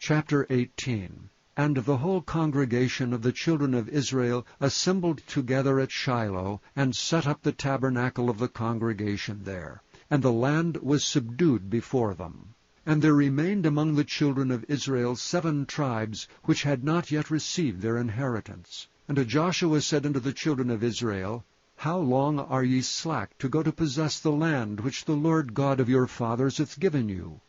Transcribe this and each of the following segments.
Chapter 18. And the whole congregation of the children of Israel assembled together at Shiloh, and set up the tabernacle of the congregation there. And the land was subdued before them. And there remained among the children of Israel 7 tribes, which had not yet received their inheritance. And Joshua said unto the children of Israel, How long are ye slack to go to possess the land which the Lord God of your fathers hath given you?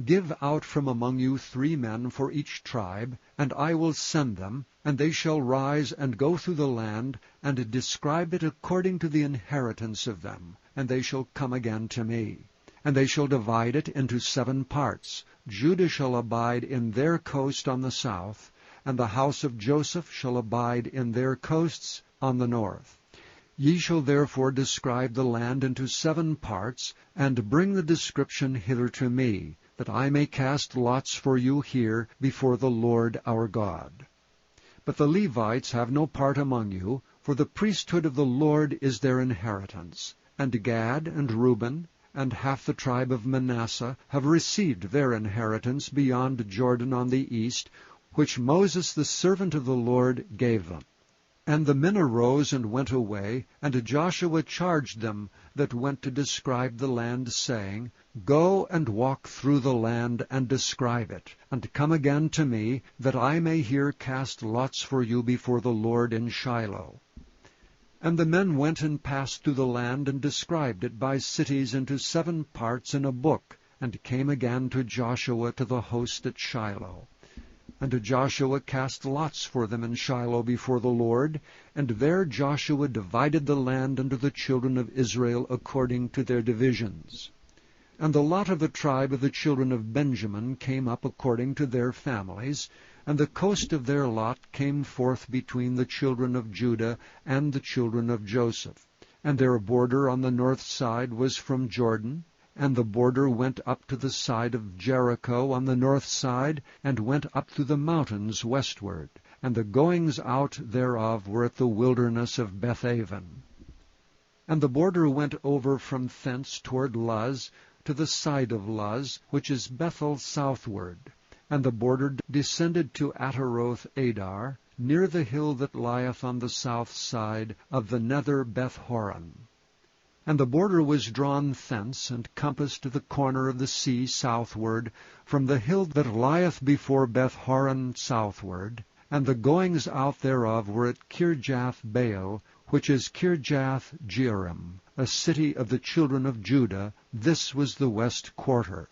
Give out from among you 3 men for each tribe, and I will send them, and they shall rise and go through the land, and describe it according to the inheritance of them, and they shall come again to me. And they shall divide it into 7 parts. Judah shall abide in their coast on the south, and the house of Joseph shall abide in their coasts on the north. Ye shall therefore describe the land into 7 parts, and bring the description hither to me, that I may cast lots for you here before the Lord our God. But the Levites have no part among you, for the priesthood of the Lord is their inheritance. And Gad and Reuben, and half the tribe of Manasseh, have received their inheritance beyond Jordan on the east, which Moses the servant of the Lord gave them. And the men arose and went away, and Joshua charged them that went to describe the land, saying, Go and walk through the land, and describe it, and come again to me, that I may here cast lots for you before the Lord in Shiloh. And the men went and passed through the land, and described it by cities into 7 parts in a book, and came again to Joshua to the host at Shiloh. And Joshua cast lots for them in Shiloh before the Lord, and there Joshua divided the land unto the children of Israel according to their divisions. And the lot of the tribe of the children of Benjamin came up according to their families, and the coast of their lot came forth between the children of Judah and the children of Joseph. And their border on the north side was from Jordan, and the border went up to the side of Jericho on the north side, and went up through the mountains westward. And the goings out thereof were at the wilderness of Bethaven. And the border went over from thence toward Luz, to the side of Luz, which is Bethel southward. And the border descended to Ataroth Adar, near the hill that lieth on the south side of the nether Beth-horon. And the border was drawn thence, and compassed to the corner of the sea southward, from the hill that lieth before Beth-horon southward. And the goings out thereof were at Kirjath-baal, which is Kirjath-jearim, a city of the children of Judah. This was the west quarter.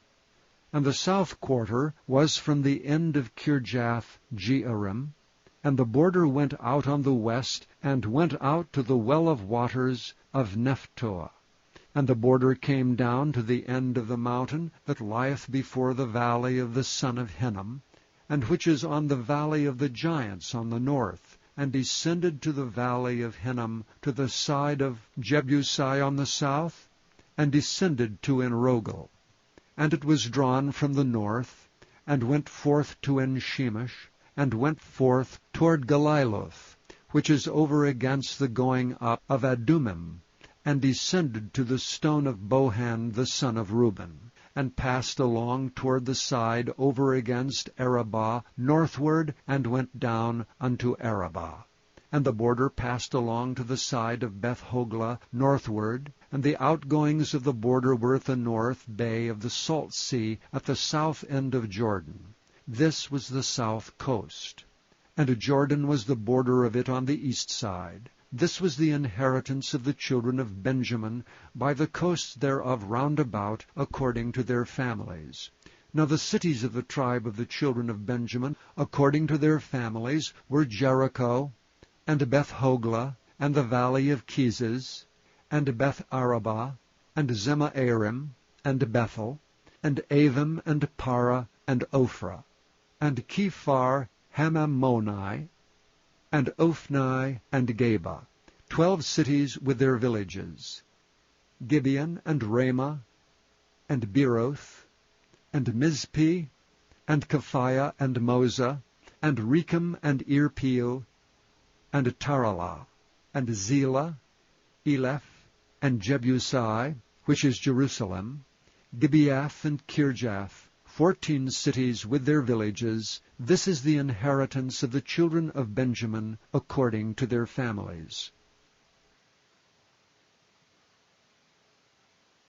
And the south quarter was from the end of Kirjath-jearim, and the border went out on the west, and went out to the well of waters of Nephtoah. And the border came down to the end of the mountain that lieth before the valley of the son of Hinnom, and which is on the valley of the giants on the north, and descended to the valley of Hinnom to the side of Jebusi on the south, and descended to Enrogel. And it was drawn from the north, and went forth to En-shemesh, and went forth toward Galiloth, which is over against the going up of Adumim, and descended to the stone of Bohan the son of Reuben, and passed along toward the side over against Arabah northward, and went down unto Arabah. And the border passed along to the side of Beth-hoglah northward, and the outgoings of the border were at the north bay of the salt sea, at the south end of Jordan. This was the south coast. And Jordan was the border of it on the east side. This was the inheritance of the children of Benjamin, by the coasts thereof round about, according to their families. Now the cities of the tribe of the children of Benjamin, according to their families, were Jericho, and Beth-hoglah, and the valley of Keziz, and Beth-arabah, and Zemaarim, and Bethel, and Avim, and Parah, and Ophrah, and Kephar Hamammoni, and Ophni, and Geba, 12 cities with their villages, Gibeon, and Ramah, and Beeroth, and Mizpeh, and Kephaiah, and Moza, and Rechem, and Irpeel, and Taralah, and Zelah, Eleph, and Jebusi, which is Jerusalem, Gibeath, and Kirjath, 14 cities with their villages. This is the inheritance of the children of Benjamin according to their families.